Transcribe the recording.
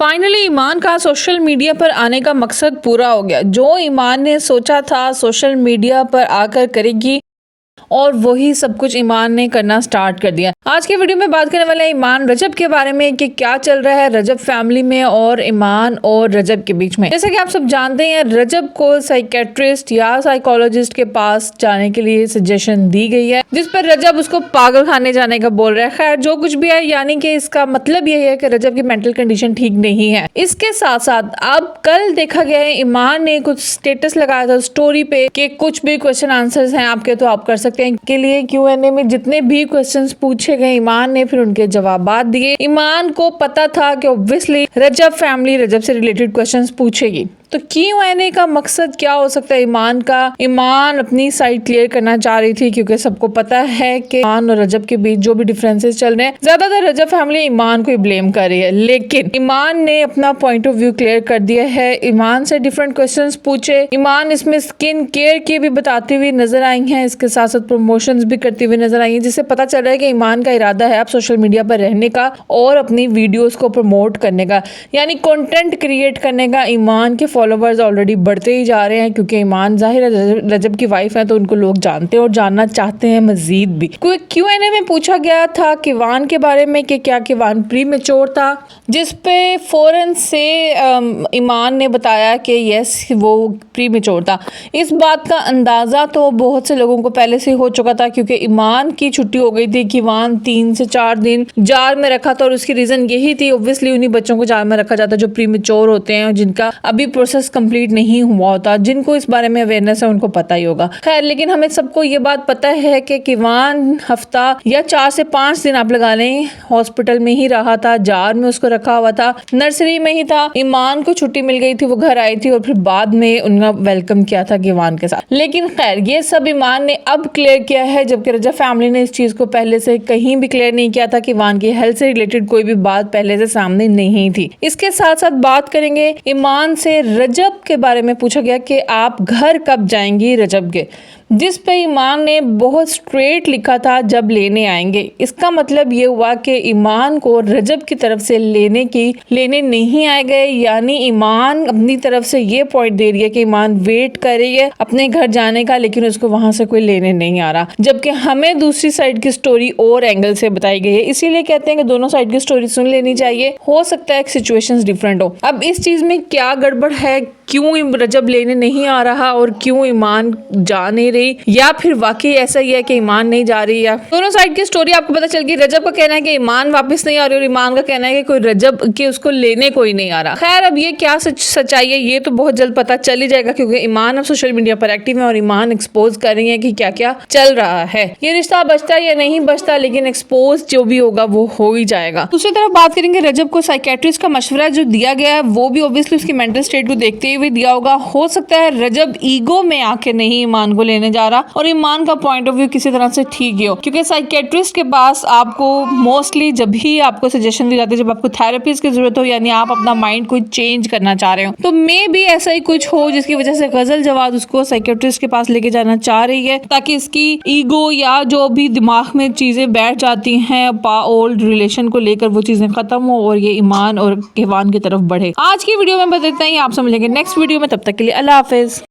Finally ईमान का social media पर आने का मकसद पूरा हो गया। जो ईमान ने सोचा था सोशल मीडिया पर आकर करेगी और वही सब कुछ ईमान ने करना स्टार्ट कर दिया। आज के वीडियो में बात करने वाले हैं ईमान रजब के बारे में कि क्या चल रहा है रजब फैमिली में और ईमान और रजब के बीच में। जैसा कि आप सब जानते हैं रजब को साइकेट्रिस्ट या साइकोलॉजिस्ट के पास जाने के लिए सजेशन दी गई है, जिस पर रजब उसको पागल खाने जाने का बोल रहा है। खैर जो कुछ भी है, यानी कि इसका मतलब यही है कि रजब की मेंटल कंडीशन ठीक नहीं है। इसके साथ साथ अब कल देखा गया है ईमान ने कुछ स्टेटस लगाया था स्टोरी पे कि कुछ भी क्वेश्चन आंसर्स हैं आपके तो आप कर सकते हैं। के लिए Q&A में जितने भी क्वेश्चंस पूछे गए ईमान ने फिर उनके जवाब दिए। ईमान को पता था कि ऑब्वियसली रजब फैमिली रजब से रिलेटेड क्वेश्चंस पूछेगी, तो Q&A का मकसद क्या हो सकता है ईमान का। ईमान अपनी साइड क्लियर करना चाह रही थी क्योंकि सबको पता है कि ईमान और रजब के बीच जो भी डिफरेंसेस चल रहे हैं, ज्यादातर रजब फैमिली ईमान को ही ब्लेम कर रही है, लेकिन ईमान ने अपना पॉइंट ऑफ व्यू क्लियर कर दिया है। ईमान से डिफरेंट क्वेश्चंस पूछे। ईमान इसमें स्किन केयर की भी बताती हुई नजर आई है, इसके साथ साथ प्रमोशंस भी करती हुई नजर आई है, जिससे पता चल रहा है कि ईमान का इरादा है अब सोशल मीडिया पर रहने का और अपनी वीडियोस को प्रमोट करने का, यानी कंटेंट क्रिएट करने का। ईमान के फॉलोवर्स ऑलरेडी बढ़ते ही जा रहे हैं क्योंकि ईमान जाहिर है रजब की वाइफ है तो उनको लोग जानते हैं और जानना चाहते हैं मजीद भी। कोई Q&A में पूछा गया था किवान के बारे में कि क्या किवान प्री मैच्योर था, जिस पे फौरन से ईमान ने बताया कि यस वो प्री मैच्योर था। इस बात का अंदाजा तो बहुत से लोगों को पहले से हो चुका था क्योंकि ईमान की छुट्टी हो गई थी। किवान 3 से 4 दिन जार में रखा था और उसकी रीजन यही थी, ऑब्वियसली उन्हीं बच्चों को जार में रखा जाता है जो प्री मैच्योर होते हैं, जिनका अभी प्रोसेस कंप्लीट नहीं हुआ होता। जिनको इस बारे में अवेयरनेस है उनको पता ही होगा। खैर लेकिन हमें सबको ये बात पता है कि किवान हफ्ता या 4 से 5 दिन आप लगा लें हॉस्पिटल में ही रहा था, जार में उसको रखा हुआ था, नर्सरी में ही था। ईमान को छुट्टी मिल गई थी, वो घर आई थी और फिर बाद में उनका वेलकम किया था किवान के साथ। लेकिन खैर ये सब ईमान ने अब क्लियर किया है, जबकि रजब फैमिली ने इस चीज को पहले से कहीं भी क्लियर नहीं किया था। किवान की हेल्थ से रिलेटेड कोई भी बात पहले से सामने नहीं थी। इसके साथ साथ बात करेंगे ईमान से रजब के बारे में पूछा गया कि आप घर कब जाएंगी रजब के, जिस पे ईमान ने बहुत स्ट्रेट लिखा था जब लेने आएंगे। इसका मतलब ये हुआ कि ईमान को रजब की तरफ से लेने नहीं आए गए, यानी ईमान अपनी तरफ से ये पॉइंट दे रही है कि ईमान वेट कर रही है अपने घर जाने का, लेकिन उसको वहां से कोई लेने नहीं आ रहा। जबकि हमें दूसरी साइड की स्टोरी और एंगल से बताई गई है, इसीलिए कहते हैं कि दोनों साइड की स्टोरी सुन लेनी चाहिए, हो सकता है सिचुएशंस डिफरेंट हो। अब इस चीज में क्या गड़बड़ है, क्यों रजब लेने नहीं आ रहा और क्यों ईमान जा नहीं रही, या फिर वाकई ऐसा ही है कि ईमान नहीं जा रही, या दोनों साइड की स्टोरी आपको पता चल गई। रजब का कहना है कि ईमान वापस नहीं आ रही और ईमान का कहना है कि कोई रजब के उसको लेने कोई नहीं आ रहा। खैर अब ये क्या सच्चाई है ये तो बहुत जल्द पता चल ही जाएगा, क्योंकि ईमान अब सोशल मीडिया पर एक्टिव है और ईमान एक्सपोज कर रही है कि क्या क्या चल रहा है। ये रिश्ता बचता या नहीं बचता, लेकिन एक्सपोज जो भी होगा वो हो ही जाएगा। दूसरी तरफ बात करेंगे रजब को साइकेट्रिस्ट का मशवरा जो दिया गया है वो भी ऑब्वियसली उसकी मेंटल स्टेट को देखते हुए दिया होगा। हो सकता है रजब ईगो में आके नहीं ईमान को लेने जा रहा और ईमान का पॉइंट ऑफ व्यू किसी तरह से ठीक ही हो, क्योंकि साइकेट्रिस्ट के पास आपको मोस्टली जब भी आपको सजेशन दी जाती है जब आपको थेरेपीज की जरूरत हो, यानी आप अपना माइंड को चेंज करना चाह रहे हो, तो मे भी ऐसा ही कुछ हो जिसकी वजह से गजल जवाद उसको साइकेट्रिस्ट के पास लेके जाना चाह रही है, ताकि इसकी ईगो या जो भी दिमाग में चीजें बैठ जाती हैं ओल्ड रिलेशन को लेकर वो चीजें खत्म हो और ये ईमान और किवान की तरफ बढ़े। आज की वीडियो में बस इतना ही, आप समझेंगे नेक्स्ट वीडियो में, तब तक के लिए अल्लाह हाफिज।